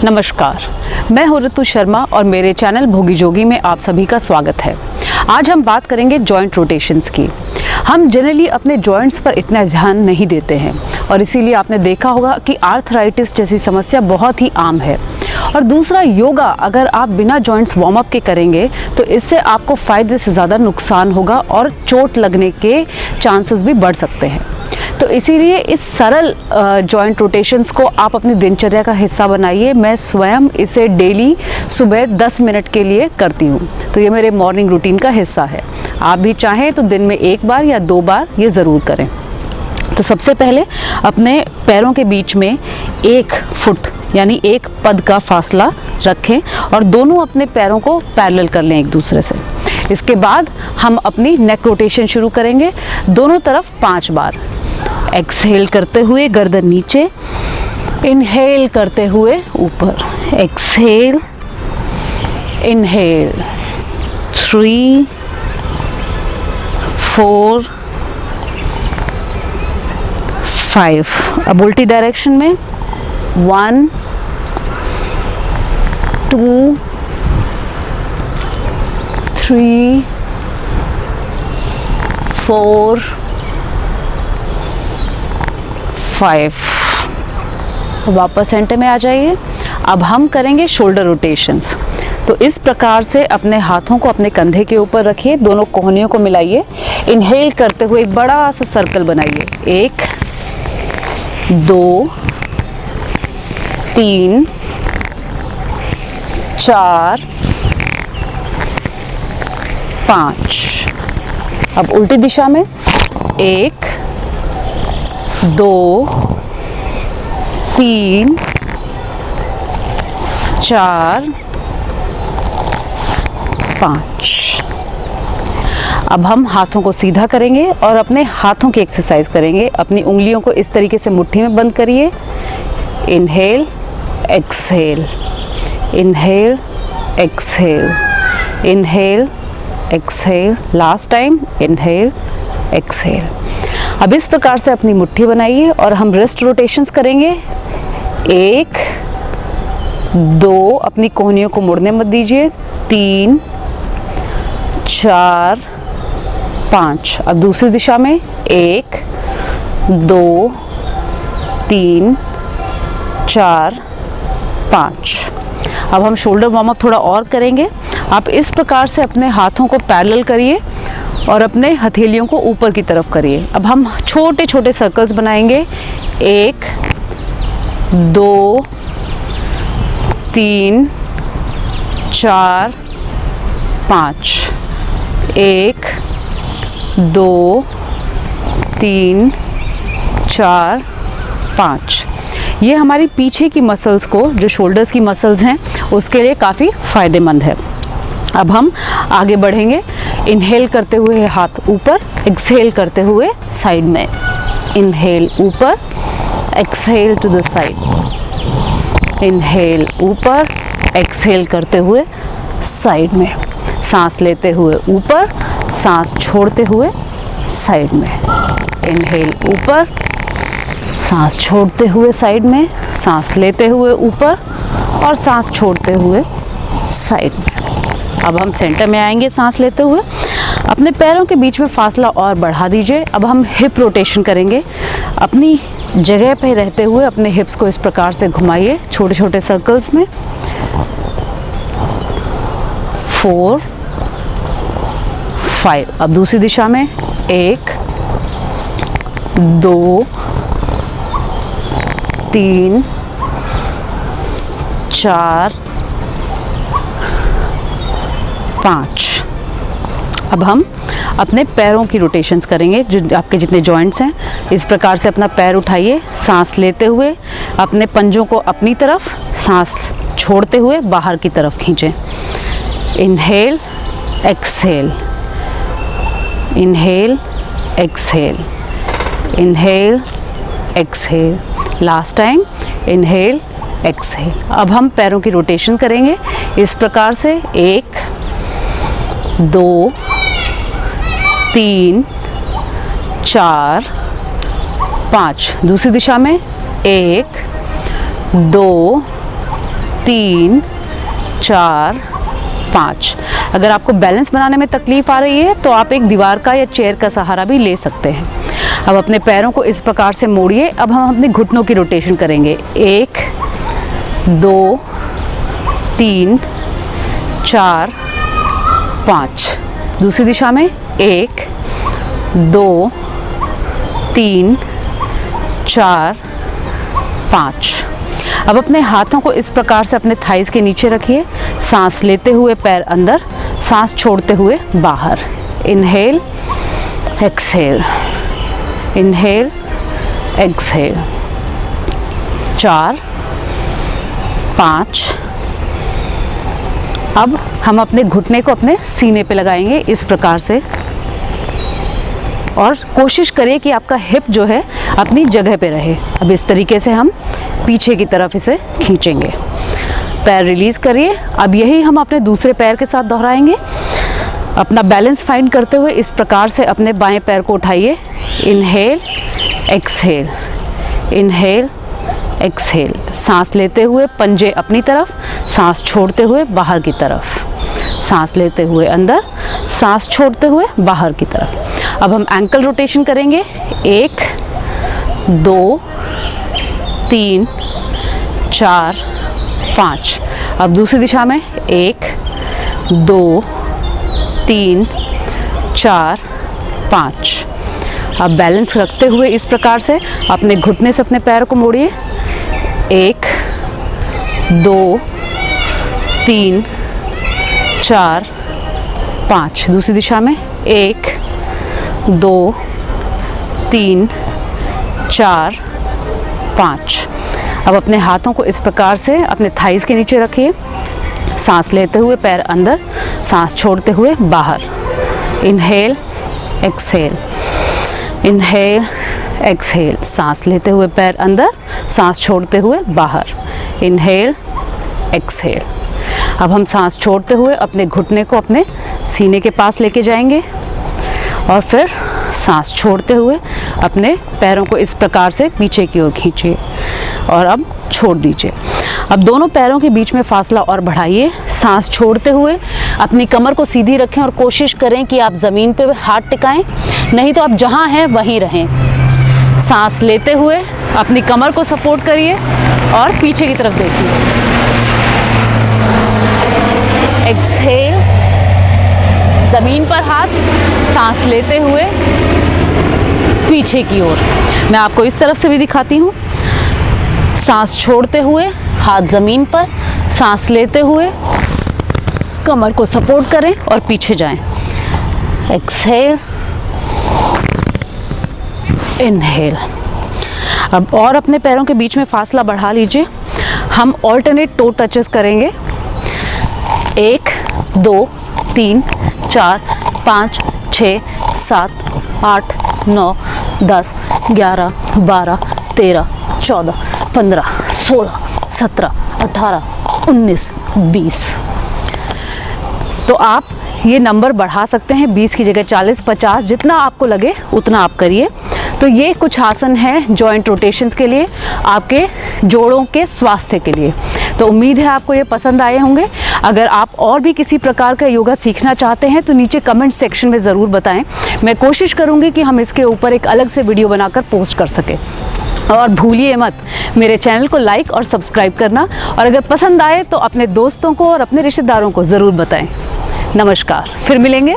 नमस्कार, मैं हूँ ऋतु शर्मा और मेरे चैनल भोगी जोगी में आप सभी का स्वागत है। आज हम बात करेंगे जॉइंट रोटेशंस की। हम जनरली अपने जॉइंट्स पर इतना ध्यान नहीं देते हैं और इसीलिए आपने देखा होगा कि आर्थराइटिस जैसी समस्या बहुत ही आम है। और दूसरा, योगा अगर आप बिना जॉइंट्स वार्म अप के करेंगे तो इससे आपको फ़ायदे से ज़्यादा नुकसान होगा और चोट लगने के चांसेस भी बढ़ सकते हैं। तो इसीलिए इस सरल जॉइंट रोटेशंस को आप अपनी दिनचर्या का हिस्सा बनाइए। मैं स्वयं इसे डेली सुबह 10 मिनट के लिए करती हूँ, तो ये मेरे मॉर्निंग रूटीन का हिस्सा है। आप भी चाहें तो दिन में 1 बार या 2 बार ये ज़रूर करें। तो सबसे पहले अपने पैरों के बीच में 1 फुट यानी 1 पद का फासला रखें और दोनों अपने पैरों को पैरेलल कर लें एक दूसरे से। इसके बाद हम अपनी नेक रोटेशन शुरू करेंगे, दोनों तरफ 5 बार। एक्सहेल करते हुए गर्दन नीचे, इनहेल करते हुए ऊपर, एक्सहेल, इनहेल, 3, 4, 5। अब उल्टी डायरेक्शन में 1, 2, 3, 4, 5। वापस सेंटर में आ जाइए। अब हम करेंगे शोल्डर रोटेशंस। तो इस प्रकार से अपने हाथों को अपने कंधे के ऊपर रखिए, दोनों कोहनियों को मिलाइए, इनहेल करते हुए एक बड़ा सा सर्कल बनाइए। 1, 2, 3, 4, 5। अब उल्टी दिशा में 1, 2, 3, 4, 5। अब हम हाथों को सीधा करेंगे और अपने हाथों की एक्सरसाइज करेंगे। अपनी उंगलियों को इस तरीके से मुट्ठी में बंद करिए। Inhale, exhale, inhale, exhale, inhale, exhale. Last time, inhale, exhale. अब इस प्रकार से अपनी मुट्ठी बनाइए और हम रिस्ट रोटेशंस करेंगे। 1, 2, अपनी कोहनियों को मुड़ने मत दीजिए। 3, 4, 5। अब दूसरी दिशा में 1, 2, 3, 4, 5। अब हम शोल्डर वार्म अप थोड़ा और करेंगे। आप इस प्रकार से अपने हाथों को पैरेलल करिए और अपने हथेलियों को ऊपर की तरफ करिए। अब हम छोटे छोटे सर्कल्स बनाएंगे। 1, 2, 3, 4, 5। 1, 2, 3, 4, 5। ये हमारी पीछे की मसल्स को, जो शोल्डर्स की मसल्स हैं, उसके लिए काफ़ी फ़ायदेमंद है। अब हम आगे बढ़ेंगे। इनहेल करते हुए हाथ ऊपर, एक्सहेल करते हुए साइड में। इनहेल ऊपर, exhale to the side. Inhale ऊपर, एक्सहेल करते हुए साइड में। सांस लेते हुए ऊपर, सांस छोड़ते हुए साइड में। इनहेल ऊपर, सांस छोड़ते हुए साइड में, सांस लेते हुए ऊपर और सांस छोड़ते हुए साइड में। अब हम सेंटर में आएंगे सांस लेते हुए। अपने पैरों के बीच में फासला और बढ़ा दीजिए। अब हम हिप रोटेशन करेंगे। अपनी जगह पे रहते हुए अपने हिप्स को इस प्रकार से घुमाइए छोटे छोटे सर्कल्स में। 4, 5। अब दूसरी दिशा में 1, 2, 3, 4, 5। अब हम अपने पैरों की रोटेशंस करेंगे। जो आपके जितने जॉइंट्स हैं, इस प्रकार से अपना पैर उठाइए, सांस लेते हुए अपने पंजों को अपनी तरफ, सांस छोड़ते हुए बाहर की तरफ खींचें। Inhale, exhale, inhale, exhale, inhale, exhale. Last time, inhale, exhale. अब हम पैरों की रोटेशन करेंगे इस प्रकार से। 1, 2, 3, 4, 5। दूसरी दिशा में 1, 2, 3 4 5। अगर आपको बैलेंस बनाने में तकलीफ आ रही है तो आप एक दीवार का या चेयर का सहारा भी ले सकते हैं। अब अपने पैरों को इस प्रकार से मोड़िए। अब हम अपने घुटनों की रोटेशन करेंगे। 1 2 3 4 5। दूसरी दिशा में 1 2 3 4 5। अब अपने हाथों को इस प्रकार से अपने थाइस के नीचे रखिए। सांस लेते हुए पैर अंदर, सांस छोड़ते हुए बाहर। Inhale exhale, inhale exhale. 4 5। अब हम अपने घुटने को अपने सीने पे लगाएंगे इस प्रकार से, और कोशिश करिए कि आपका हिप जो है अपनी जगह पे रहे। अब इस तरीके से हम पीछे की तरफ इसे खींचेंगे। पैर रिलीज़ करिए। अब यही हम अपने दूसरे पैर के साथ दोहराएंगे। अपना बैलेंस फाइंड करते हुए इस प्रकार से अपने बाएं पैर को उठाइए। Inhale exhale, inhale exhale. सांस लेते हुए पंजे अपनी तरफ, सांस छोड़ते हुए बाहर की तरफ। सांस लेते हुए अंदर, सांस छोड़ते हुए बाहर की तरफ। अब हम एंकल रोटेशन करेंगे। 1 2 3 4 5। अब दूसरी दिशा में 1 2 3 4 5। अब बैलेंस रखते हुए इस प्रकार से अपने घुटने से अपने पैर को मोड़िए। 1 2 3 4 5। दूसरी दिशा में 1 2 3 4 5। अब अपने हाथों को इस प्रकार से अपने थाइस के नीचे रखिए। सांस लेते हुए पैर अंदर, सांस छोड़ते हुए बाहर। Inhale exhale, inhale exhale. सांस लेते हुए पैर अंदर, सांस छोड़ते हुए बाहर। Inhale exhale. अब हम सांस छोड़ते हुए अपने घुटने को अपने सीने के पास लेके जाएंगे, और फिर सांस छोड़ते हुए अपने पैरों को इस प्रकार से पीछे की ओर खींचिए, और अब छोड़ दीजिए। अब दोनों पैरों के बीच में फासला और बढ़ाइए। सांस छोड़ते हुए अपनी कमर को सीधी रखें और कोशिश करें कि आप ज़मीन पे हाथ टिकाएं, नहीं तो आप जहां हैं वहीं रहें। सांस लेते हुए अपनी कमर को सपोर्ट करिए और पीछे की तरफ देखिए। एक्सहेल, ज़मीन पर हाथ, सांस लेते हुए पीछे की ओर। मैं आपको इस तरफ से भी दिखाती हूँ। सांस छोड़ते हुए हाथ ज़मीन पर, सांस लेते हुए कमर को सपोर्ट करें और पीछे जाएं। Exhale, inhale. अब और अपने पैरों के बीच में फासला बढ़ा लीजिए। हम ऑल्टरनेट टो टचेस करेंगे। 1 2 3 4 5 6 7 8 9 10 11 12 13 14 15 16 17 18 19 20। तो आप ये नंबर बढ़ा सकते हैं, 20 की जगह 40 50, जितना आपको लगे उतना आप करिए। तो ये कुछ आसन हैं जॉइंट रोटेशंस के लिए, आपके जोड़ों के स्वास्थ्य के लिए। तो उम्मीद है आपको ये पसंद आए होंगे। अगर आप और भी किसी प्रकार का योगा सीखना चाहते हैं तो नीचे कमेंट सेक्शन में ज़रूर बताएं। मैं कोशिश करूँगी कि हम इसके ऊपर एक अलग से वीडियो बनाकर पोस्ट कर सकें। और भूलिए मत मेरे चैनल को लाइक और सब्सक्राइब करना, और अगर पसंद आए तो अपने दोस्तों को और अपने रिश्तेदारों को ज़रूर बताएं। नमस्कार, फिर मिलेंगे।